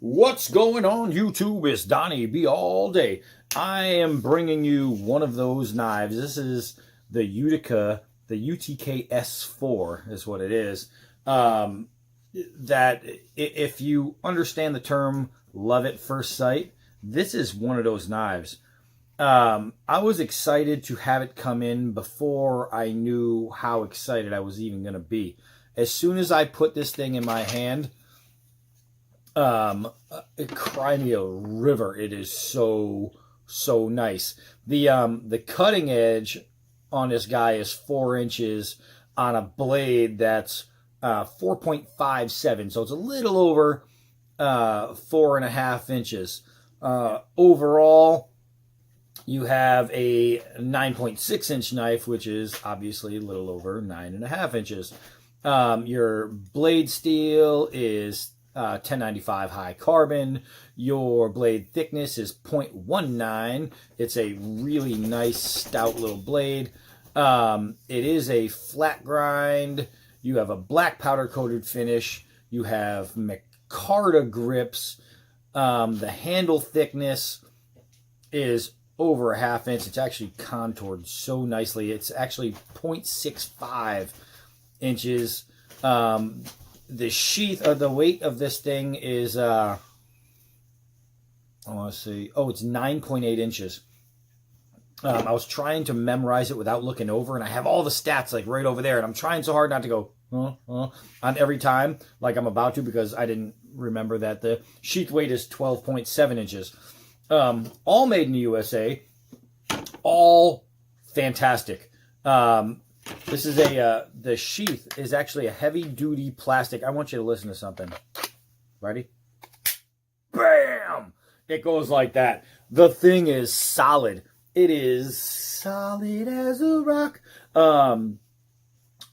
What's going on, YouTube? It's Donnie B all day. I am bringing you one of those knives. This is the Utica, the UTK-S4 is what it is. That if you understand the term love at first sight, this is one of those knives. I was excited to have it come in before I knew how excited I was even going to be. As soon as I put this thing in my hand, cry me a river. It is so nice. The cutting edge on this guy is 4 inches on a blade that's 4.57, so it's a little over 4.5 inches. Overall, you have a 9.6 inch knife, which is obviously a little over 9.5 inches. Your blade steel is 1095 high carbon. Your blade thickness is 0.19. It's a really nice stout little blade. It is a flat grind. You have a black powder coated finish. You have micarta grips. The handle thickness is over 1/2 inch. It's actually contoured so nicely. It's actually 0.65 inches. The sheath, or the weight of this thing is, I want to see, it's 9.8 inches. I was trying to memorize it without looking over, and I have all the stats like right over there, and I'm trying so hard not to go on every time like I'm about to, because I didn't remember that the sheath weight is 12.7 inches. All made in the USA, all fantastic. This is the sheath is actually a heavy duty plastic. I want you to listen to something. Ready? Bam! It goes like that. The thing is solid. It is solid as a rock.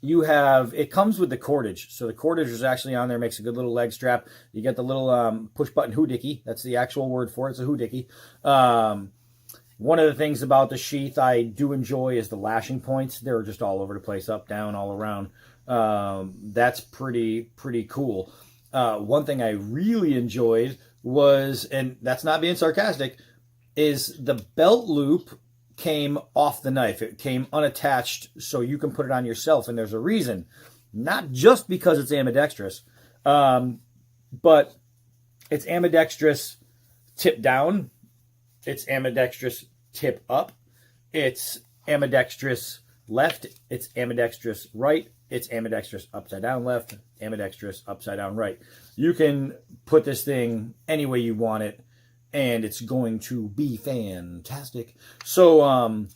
It comes with the cordage. So the cordage is actually on there, makes a good little leg strap. You get the little push button hoodickie. That's the actual word for it. It's a hoodickie. One of the things about the sheath I do enjoy is the lashing points. They're just all over the place, up, down, all around. That's pretty cool. One thing I really enjoyed was, and that's not being sarcastic, is the belt loop came off the knife. It came unattached, so you can put it on yourself, and there's a reason. Not just because it's ambidextrous, but it's ambidextrous tip down. It's ambidextrous tip up. It's ambidextrous left. It's ambidextrous right. It's ambidextrous upside down left. Ambidextrous upside down right. You can put this thing any way you want it, and it's going to be fantastic. So,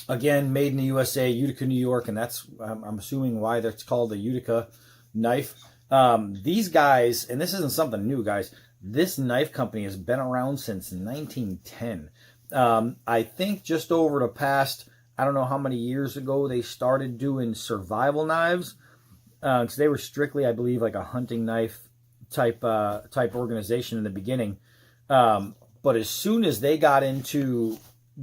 again, made in the USA, Utica, New York, and that's, I'm assuming, why that's called the Utica knife. These guys, and this isn't something new, guys, this knife company has been around since 1910. I think just over the past, I don't know how many years ago, they started doing survival knives. So they were strictly, I believe, like a hunting knife type organization in the beginning. But as soon as they got into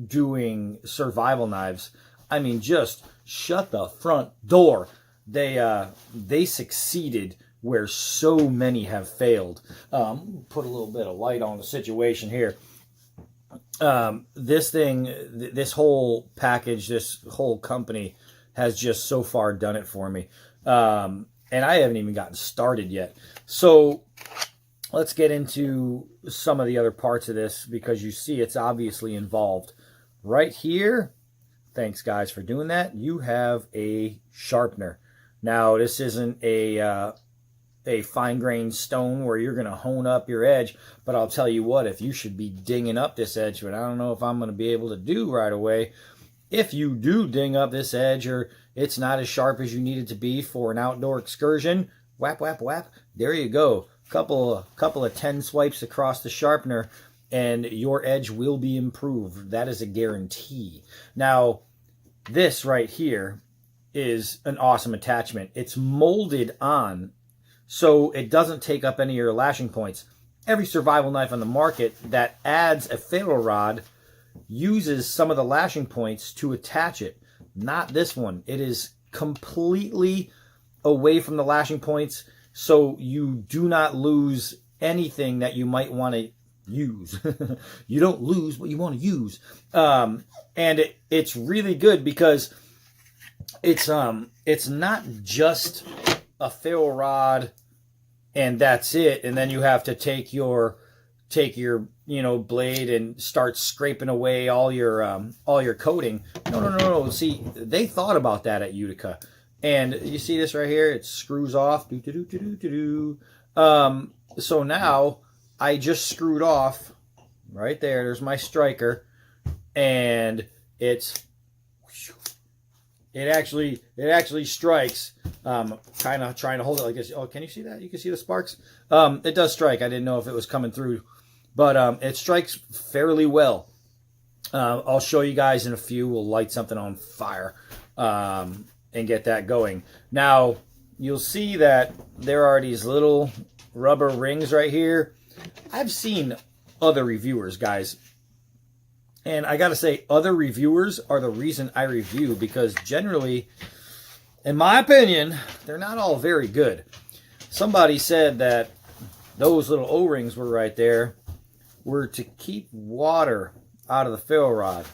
doing survival knives, I mean, just shut the front door. They succeeded where so many have failed. Put a little bit of light on the situation here. This thing, this whole package, this whole company has just so far done it for me. And I haven't even gotten started yet. So let's get into some of the other parts of this, because you see it's obviously involved. Right here, thanks guys for doing that, you have a sharpener. Now, this isn't a fine-grained stone where you're going to hone up your edge, but I'll tell you what, if you should be dinging up this edge, but I don't know if I'm going to be able to do right away. If you do ding up this edge, or it's not as sharp as you need it to be for an outdoor excursion, whap, whap, whap, there you go. Couple of 10 swipes across the sharpener, and your edge will be improved. That is a guarantee. Now, this right here is an awesome attachment. It's molded on, so it doesn't take up any of your lashing points. Every survival knife on the market that adds a ferro rod uses some of the lashing points to attach it. Not this one. It is completely away from the lashing points, so you do not lose anything that you might want to use. You don't lose what you want to use. And it's really good because it's not just a ferro rod and that's it, and then you have to take your blade and start scraping away all your coating. No. See, they thought about that at Utica. And you see this right here? It screws off. So now I just screwed off right there. There's my striker, and it actually strikes. Kind of trying to hold it like this. Oh, can you see that? You can see the sparks. It does strike. I didn't know if it was coming through, but it strikes fairly well. I'll show you guys in a few. We'll light something on fire and get that going. Now you'll see that there are these little rubber rings right here. I've seen other reviewers, guys, and I gotta say, other reviewers are the reason I review, because generally, in my opinion, they're not all very good. Somebody said that those little O-rings were right there were to keep water out of the ferro rod.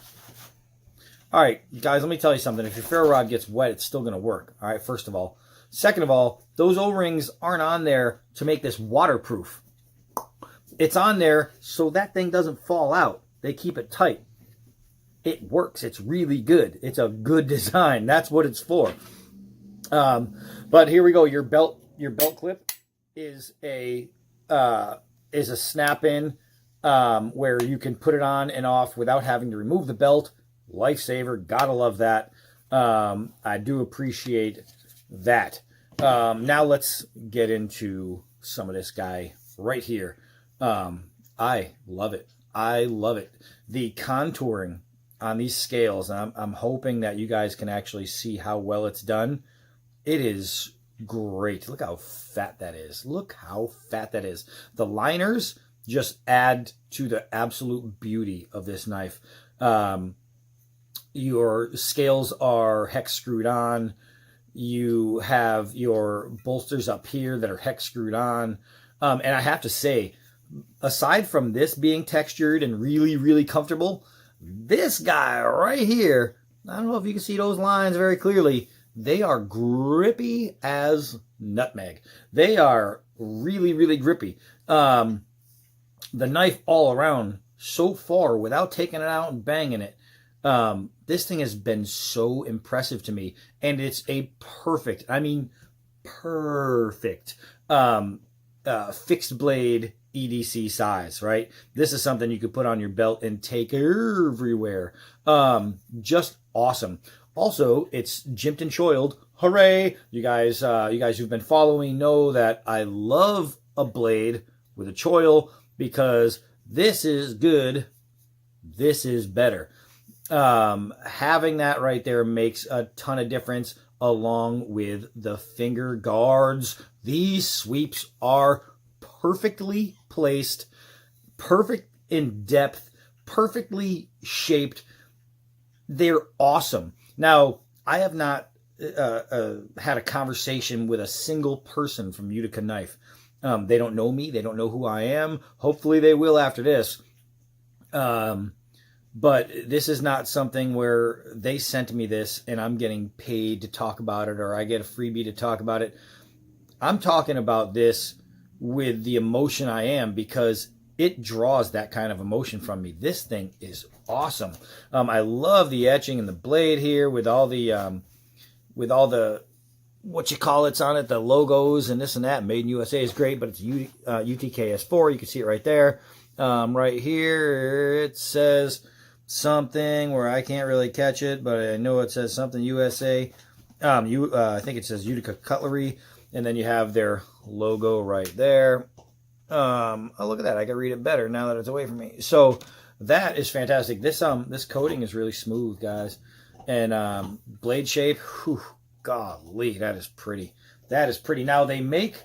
All right, guys, let me tell you something. If your ferro rod gets wet, it's still going to work. All right, first of all. Second of all, those O-rings aren't on there to make this waterproof. It's on there so that thing doesn't fall out. They keep it tight. It works. It's really good. It's a good design. That's what it's for. But here we go. Your belt clip is a snap-in where you can put it on and off without having to remove the belt. Lifesaver. Gotta love that. I do appreciate that. Now let's get into some of this guy right here. I love it. I love it. The contouring on these scales, I'm hoping that you guys can actually see how well it's done. It is great. Look how fat that is. Look how fat that is. The liners just add to the absolute beauty of this knife. Your scales are hex screwed on. You have your bolsters up here that are hex screwed on. And I have to say, aside from this being textured and really, really comfortable, this guy right here, I don't know if you can see those lines very clearly. They are grippy as nutmeg. They are really, really grippy. The knife all around so far, without taking it out and banging it, this thing has been so impressive to me. And it's a perfect, I mean, perfect fixed blade EDC size, right? This is something you could put on your belt and take everywhere. Just awesome. Also, it's jimped and choiled. Hooray! You guys who've been following know that I love a blade with a choil, because this is good. This is better. Having that right there makes a ton of difference, along with the finger guards. These sweeps are perfectly placed, perfect in depth, perfectly shaped. They're awesome. Now, I have not had a conversation with a single person from Utica Knife. They don't know me. They don't know who I am. Hopefully they will after this. But this is not something where they sent me this and I'm getting paid to talk about it, or I get a freebie to talk about it. I'm talking about this with the emotion I am, because it draws that kind of emotion from me. This thing is awesome. I love the etching and the blade here with all the what you call it's on it, the logos and this and that. Made in USA is great, but it's UTK-S4. You can see it right there. Right here it says something where I can't really catch it, but I know it says something USA. I think it says Utica Cutlery, and then you have their logo right there. Oh, look at that. I can read it better now that it's away from me. So that is fantastic. This coating is really smooth, guys. And blade shape, whew, golly, that is pretty. That is pretty. Now, they make,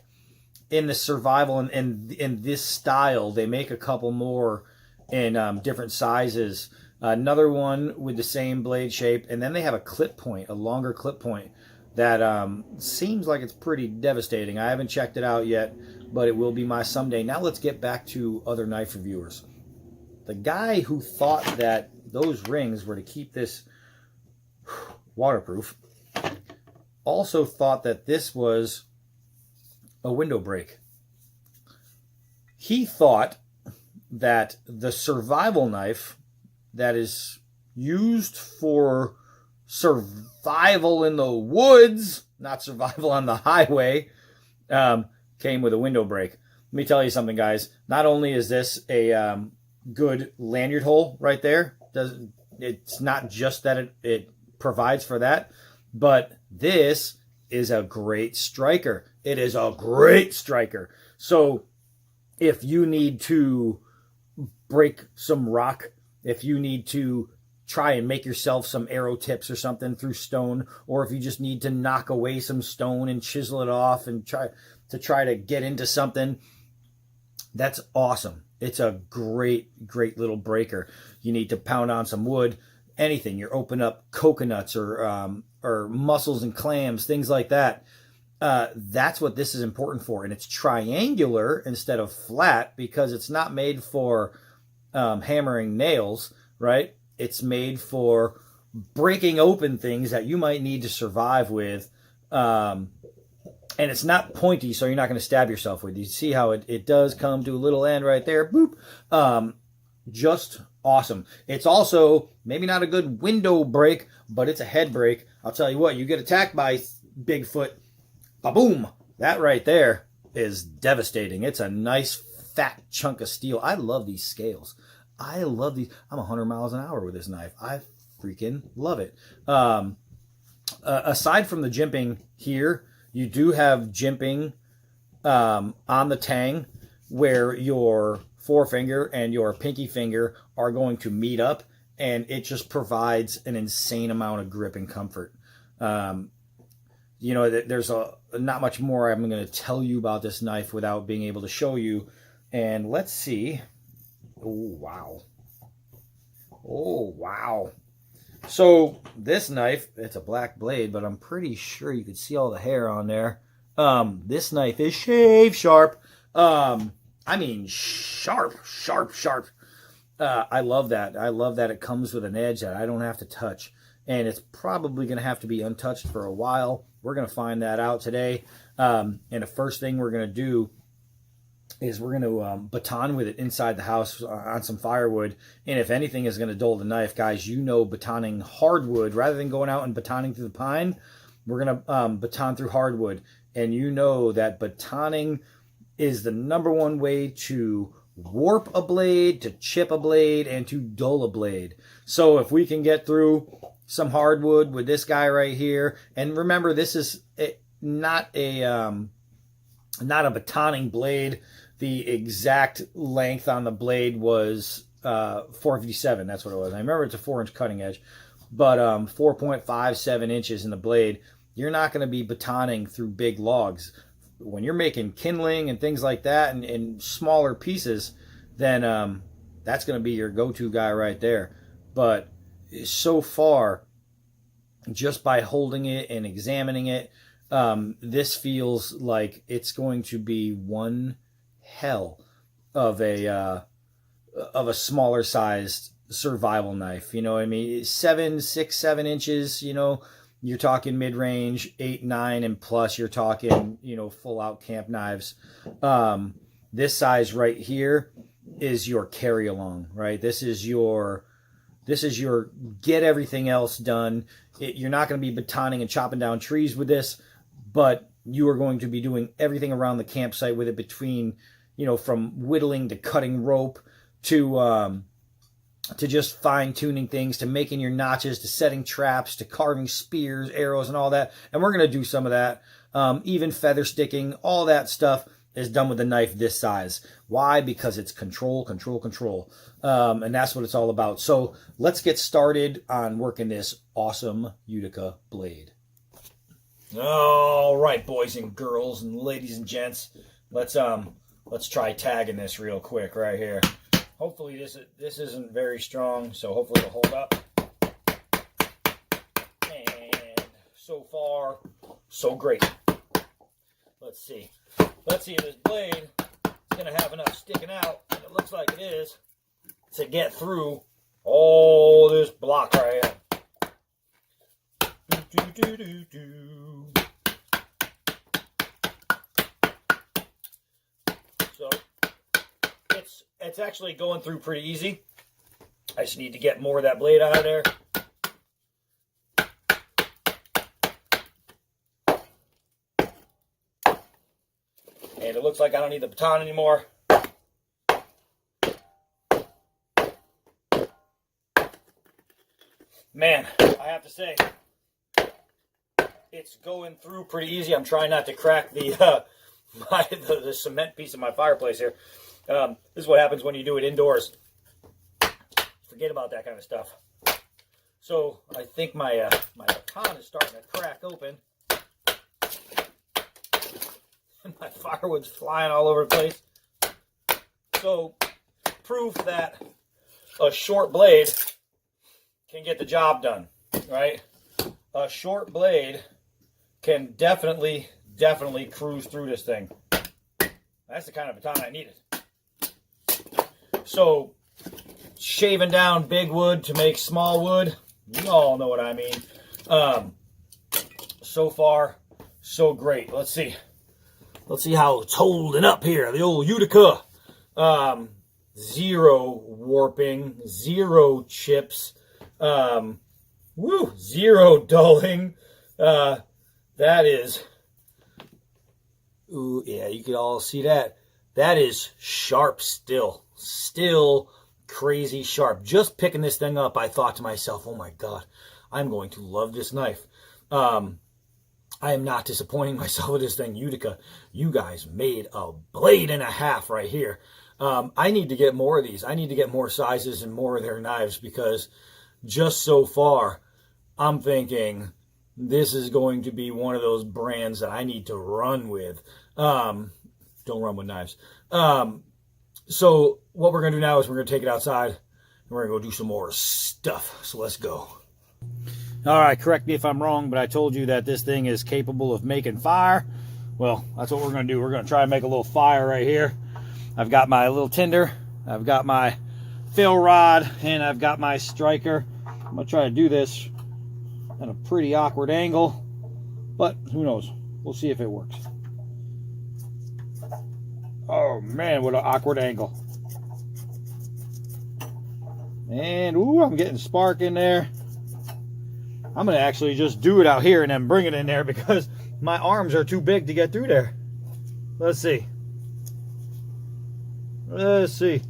in the survival and in this style, they make a couple more in different sizes. Another one with the same blade shape. And then they have a clip point, a longer clip point that seems like it's pretty devastating. I haven't checked it out yet, but it will be my someday. Now let's get back to other knife reviewers. The guy who thought that those rings were to keep this waterproof also thought that this was a window break. He thought that the survival knife that is used for survival in the woods, not survival on the highway, came with a window break. Let me tell you something, guys. Not only is this a good lanyard hole right there, it's not just that it provides for that, but this is a great striker. It is a great striker. So if you need to break some rock, if you need to try and make yourself some arrow tips or something through stone, or if you just need to knock away some stone and chisel it off and try to get into something, that's awesome. It's a great little breaker. You need to pound on some wood, anything. You're open up coconuts or mussels and clams, things like that. That's what this is important for. And it's triangular instead of flat because it's not made for hammering nails, right? It's made for breaking open things that you might need to survive with. And it's not pointy, so you're not going to stab yourself with. You see how it does come to a little end right there. Boop. Just awesome. It's also maybe not a good window break, but it's a head break. I'll tell you what, you get attacked by Bigfoot, ba-boom. That right there is devastating. It's a nice fat chunk of steel. I love these scales. I love these. I'm 100 miles an hour with this knife. I freaking love it. Aside from the jimping here, you do have jimping on the tang where your forefinger and your pinky finger are going to meet up, and it just provides an insane amount of grip and comfort. You know, there's not much more I'm going to tell you about this knife without being able to show you. And let's see. Oh, wow. Oh, wow. So this knife, it's a black blade, but I'm pretty sure you could see all the hair on there. This knife is shave sharp. I mean, sharp. I love that. I love that it comes with an edge that I don't have to touch. And it's probably going to have to be untouched for a while. We're going to find that out today. And the first thing we're going to do is we're going to baton with it inside the house on some firewood. And if anything is going to dull the knife, guys, you know, batoning hardwood, rather than going out and batoning through the pine, we're going to baton through hardwood. And you know that batoning is the number one way to warp a blade, to chip a blade, and to dull a blade. So if we can get through some hardwood with this guy right here, and remember, this is not a batoning blade. The exact length on the blade was 457. That's what it was. I remember it's a 4-inch cutting edge, but 4.57 inches in the blade. You're not going to be batoning through big logs. When you're making kindling and things like that and smaller pieces, then that's going to be your go-to guy right there. But so far, just by holding it and examining it, this feels like it's going to be one hell of a smaller sized survival knife. You know what I mean? 7 inches, you know, you're talking mid-range, 8, 9, and plus you're talking, you know, full-out camp knives. This size right here is your carry-along, right? This is your get everything else done. You're not going to be batoning and chopping down trees with this, but you are going to be doing everything around the campsite with it, between, you know, from whittling to cutting rope to just fine-tuning things, to making your notches, to setting traps, to carving spears, arrows, and all that. And we're going to do some of that. Even feather sticking, all that stuff is done with a knife this size. Why? Because it's control. And that's what it's all about. So let's get started on working this awesome Utica blade. All right, boys and girls and ladies and gents, let's try tagging this real quick right here. Hopefully this isn't very strong, so hopefully it'll hold up. And so far, so great. Let's see. Let's see if this blade is going to have enough sticking out, and it looks like it is, to get through all this block right here. So it's actually going through pretty easy. I just need to get more of that blade out of there. And it looks like I don't need the baton anymore. Man, I have to say, it's going through pretty easy. I'm trying not to crack the the cement piece of my fireplace here. This is what happens when you do it indoors. Forget about that kind of stuff. So I think my baton is starting to crack open. And my firewood's flying all over the place. So proof that a short blade can get the job done, right? A short blade can definitely cruise through this thing. That's the kind of baton I needed. So, shaving down big wood to make small wood, you all know what I mean. So far, so great. Let's see how it's holding up here. The old Utica. Zero warping, zero chips, zero dulling. That is, ooh, yeah, you can all see that. That is sharp still crazy sharp. Just picking this thing up, I thought to myself, oh my God, I'm going to love this knife. I am not disappointing myself with this thing. Utica, you guys made a blade and a half right here. I need to get more of these. I need to get more sizes and more of their knives, because just so far, I'm thinking this is going to be one of those brands that I need to run with. Don't run with knives. So what we're going to do now is we're going to take it outside and we're going to go do some more stuff. So let's go. All right, correct me if I'm wrong, but I told you that this thing is capable of making fire. Well, that's what we're going to do. We're going to try and make a little fire right here. I've got my little tinder, I've got my fill rod, and I've got my striker. I'm going to try to do this at a pretty awkward angle, but who knows? We'll see if it works. Oh man, what an awkward angle. And ooh, I'm getting spark in there. I'm going to actually just do it out here and then bring it in there, because my arms are too big to get through there. Let's see. Let's see.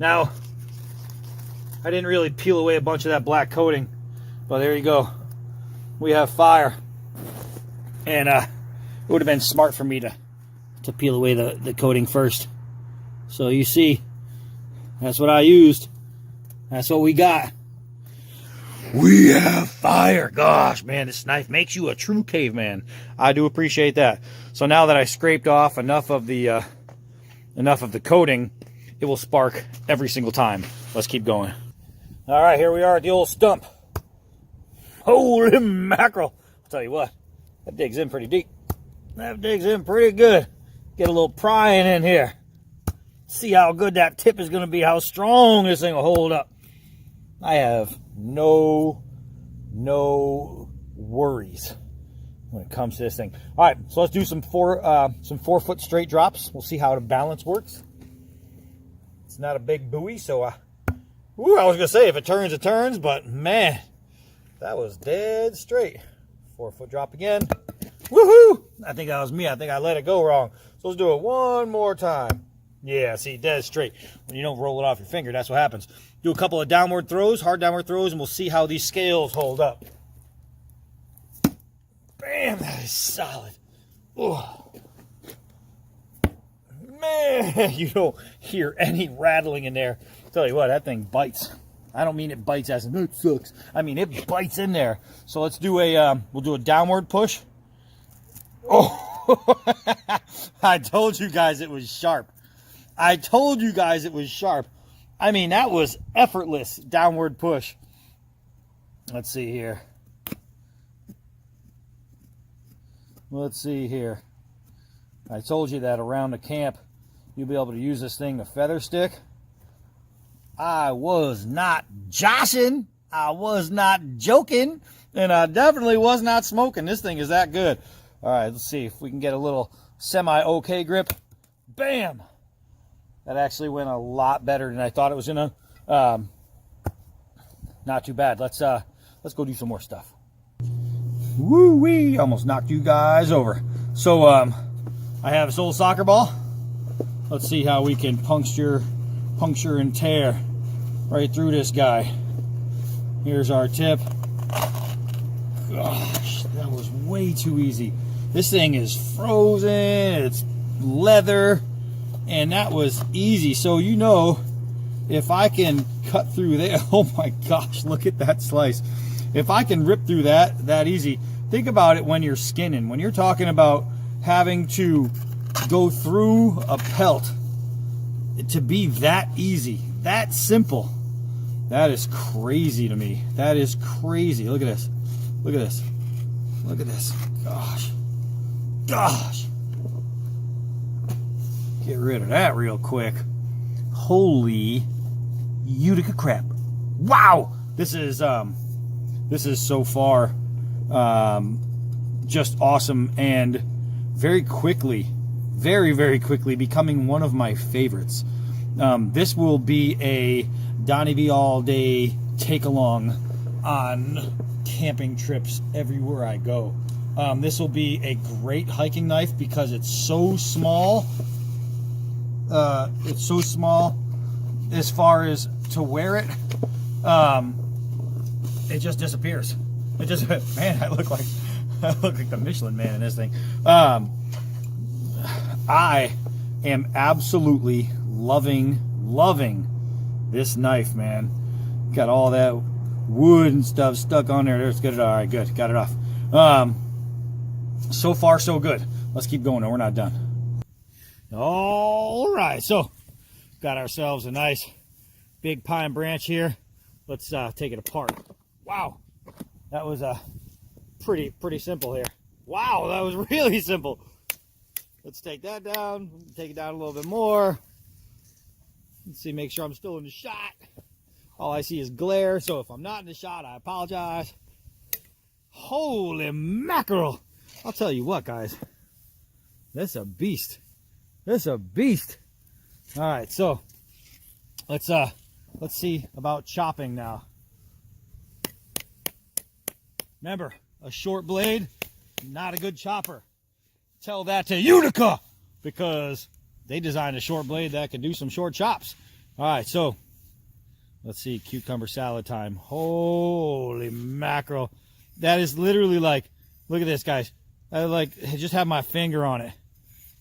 Now, I didn't really peel away a bunch of that black coating, but there you go. We have fire. And it would have been smart for me to peel away the coating first. So you see, that's what I used. That's what we got. We have fire. Gosh, man, this knife makes you a true caveman. I do appreciate that. So now that I scraped off enough of the coating, it will spark every single time. Let's keep going. All right, here we are at the old stump. Holy mackerel. I'll tell you what, that digs in pretty deep. That digs in pretty good. Get a little prying in here. See how good that tip is going to be, how strong this thing will hold up. I have no worries when it comes to this thing. All right, so let's do some 4-foot straight drops. We'll see how the balance works. It's not a big buoy, so I was gonna say if it turns, it turns, but man, that was dead straight. 4-foot drop again. Woohoo! I think that was me. I think I let it go wrong. So let's do it one more time. Yeah, see, dead straight. When you don't roll it off your finger, that's what happens. Do a couple of downward throws, hard downward throws, and we'll see how these scales hold up. Bam, that is solid. Oh. Man, you don't hear any rattling in there. I'll tell you what, that thing bites. I don't mean it bites as in, it sucks. I mean, it bites in there. So let's do we'll do a downward push. Oh, I told you guys it was sharp. I told you guys it was sharp. I mean, that was effortless downward push. Let's see here. Let's see here. I told you that around the camp, you'll be able to use this thing to feather stick. I was not joshing. I was not joking. And I definitely was not smoking. This thing is that good. All right, let's see if we can get a little semi-okay grip. Bam! That actually went a lot better than I thought it was gonna. Not too bad. Let's go do some more stuff. Woo-wee! Almost knocked you guys over. So I have this old soccer ball. Let's see how we can puncture and tear right through this guy. Here's our tip. Gosh, that was way too easy. This thing is frozen. It's leather. And that was easy. So, you know, if I can cut through there, oh my gosh, look at that slice. If I can rip through that easy, think about it when you're skinning. When you're talking about having to go through a pelt, to be that easy, that simple, that is crazy to me. That is crazy. Look at this. Look at this. Look at this. Gosh. Gosh. Get rid of that real quick. Holy Utica crap. Wow. This is so far just awesome, and very quickly, very quickly becoming one of my favorites. This will be a Donnie V all day take along on camping trips everywhere I go. This will be a great hiking knife because it's so small. It's so small as far as to wear it. It just disappears. It just, man, I look like the Michelin Man in this thing. I am absolutely loving this knife, man. Got all that wood and stuff stuck on there. There's good. All right, good. Got it off. So far, so good. Let's keep going. We're not done. All right, so got ourselves a nice big pine branch here. Let's take it apart. Wow, that was pretty simple here. Wow, that was really simple. Let's take that down. Take it down a little bit more. Let's see, make sure I'm still in the shot. All I see is glare, so if I'm not in the shot, I apologize. Holy mackerel! I'll tell you what, guys. This is a beast. This is a beast. All right, so let's see about chopping now. Remember, a short blade, not a good chopper. Tell that to Utica, because they designed a short blade that can do some short chops. All right, so let's see, cucumber salad time. Holy mackerel. That is literally like, look at this, guys. I just have my finger on it,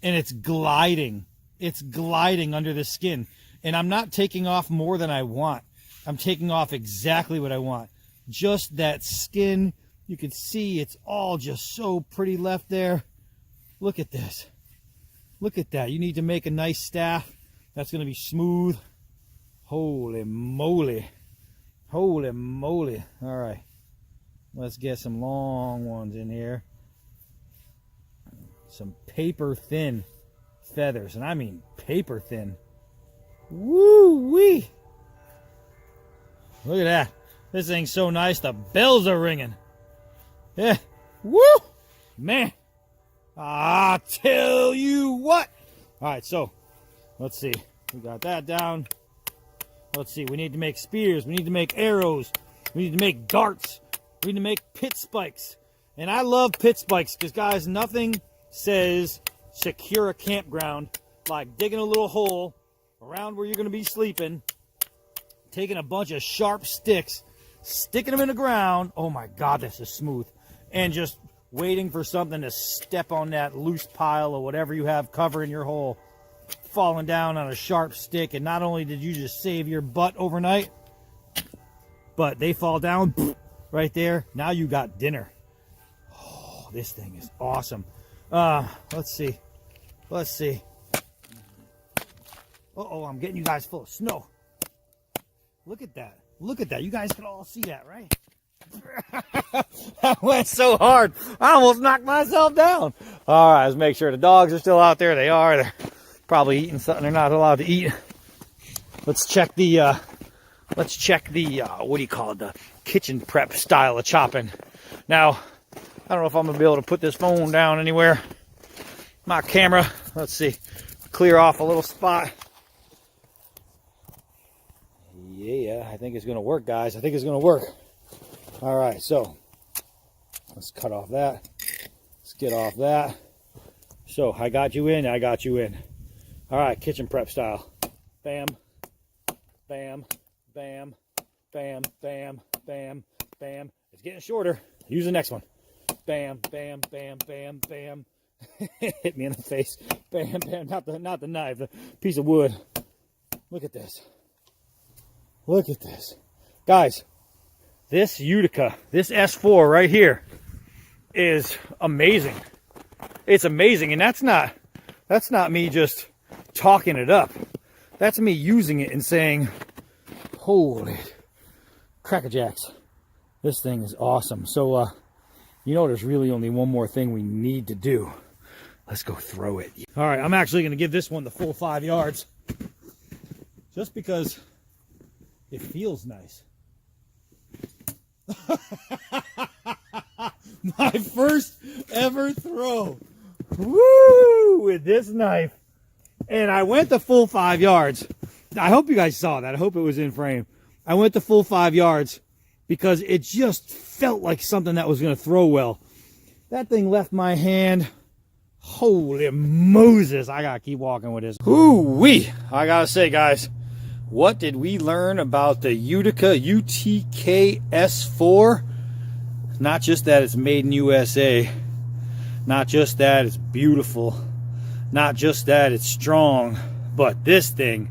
and it's gliding. It's gliding under the skin. And I'm not taking off more than I want. I'm taking off exactly what I want. Just that skin. You can see it's all just so pretty left there. Look at this. Look at that. You need to make a nice staff that's going to be smooth. Holy moly. Holy moly. All right. Let's get some long ones in here. Some paper thin feathers. And I mean paper thin. Woo-wee. Look at that. This thing's so nice. The bells are ringing. Yeah. Woo. Man. I tell you what. All right, so let's see. We got that down. Let's see. We need to make spears. We need to make arrows. We need to make darts. We need to make pit spikes. And I love pit spikes because, guys, nothing says secure a campground like digging a little hole around where you're going to be sleeping, taking a bunch of sharp sticks, sticking them in the ground. Oh, my God, this is smooth. And just waiting for something to step on that loose pile or whatever you have covering your hole, falling down on a sharp stick. And not only did you just save your butt overnight, but they fall down right there. Now you got dinner. Oh, this thing is awesome. Let's see. Let's see. Uh-oh, I'm getting you guys full of snow. Look at that. Look at that. You guys can all see that, right? I went so hard, I almost knocked myself down. All right, let's make sure the dogs are still out there. They are. They're probably eating something they're not allowed to eat. Let's check the what do you call it? The kitchen prep style of chopping. Now, I don't know if I'm gonna be able to put this phone down anywhere. My camera. Let's see. Clear off a little spot. Yeah, I think it's gonna work, guys. I think it's gonna work. All right, so let's cut off that. Let's get off that. So I got you in. I got you in. All right, kitchen prep style. Bam, bam, bam, bam, bam, bam, bam. It's getting shorter. Use the next one. Bam, bam, bam, bam, bam. Hit me in the face. Bam, bam. Not the knife. The piece of wood. Look at this. Look at this, guys. This Utica, this S4 right here, is amazing. It's amazing, and that's not me just talking it up. That's me using it and saying, "Holy crackerjacks, this thing is awesome." So, you know, there's really only one more thing we need to do. Let's go throw it. All right, I'm actually going to give this one the full 5 yards, just because it feels nice. My first ever throw, woo, with this knife, and I went the full 5 yards. I hope you guys saw that. I hope it was in frame. I went the full 5 yards because it just felt like something that was going to throw well. That thing left my hand. Holy Moses! I gotta keep walking with this. Ooh-wee! I gotta say, guys, what did we learn about the Utica UTK-S4? Not just that it's made in USA, not just that it's beautiful, not just that it's strong, but this thing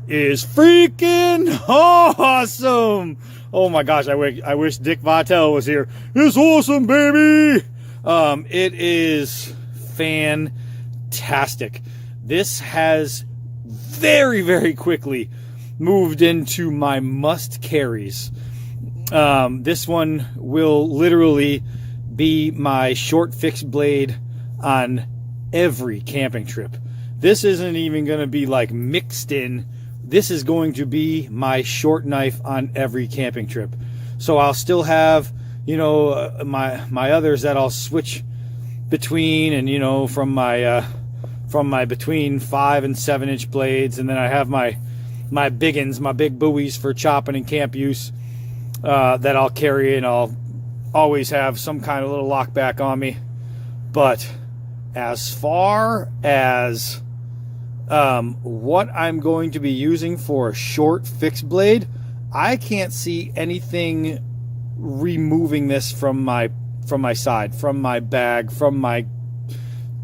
is freaking awesome! Oh my gosh, I wish Dick Vitale was here. It's awesome, baby! It is fantastic. This has very, very quickly moved into my must carries. This one will literally be my short fixed blade on every camping trip. This isn't even going to be like mixed in. This is going to be my short knife on every camping trip. So I'll still have, you know, my others that I'll switch between, and you know, from my between 5 and 7 inch blades, and then I have my biggins, my big buoys for chopping and camp use, that I'll carry, and I'll always have some kind of little lockback on me. But as far as what I'm going to be using for a short fixed blade, I can't see anything removing this from my side, from my bag, from my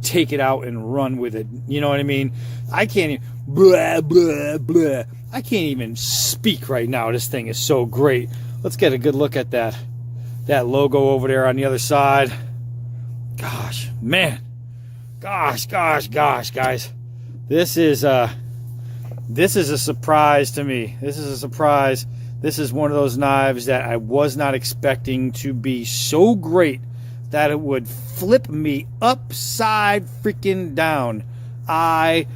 take it out and run with it. You know what I mean? I can't even, blah, blah, blah. I can't even speak right now. This thing is so great. Let's get a good look at that logo over there on the other side. Gosh, man. Gosh, guys. This is a surprise to me. This is a surprise. This is one of those knives that I was not expecting to be so great that it would flip me upside freaking down. I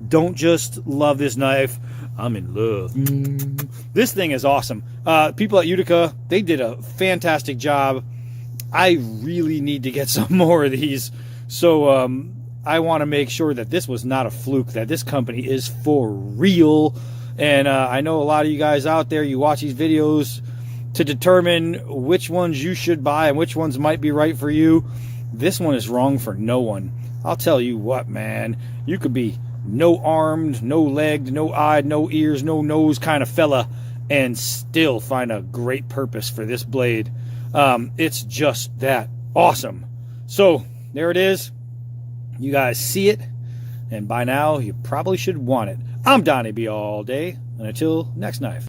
don't just love this knife, I'm in love. This thing is awesome. People at Utica, they did a fantastic job. I really need to get some more of these. So I want to make sure that this was not a fluke, that this company is for real. And I know a lot of you guys out there, you watch these videos to determine which ones you should buy and which ones might be right for you. This one is wrong for no one. I'll tell you what, man. You could be no armed, no legged, no eyed, no ears, no nose kind of fella and still find a great purpose for this blade. It's just that awesome. So there it is. You guys see it. And by now, you probably should want it. I'm Donnie B all day, and until next knife.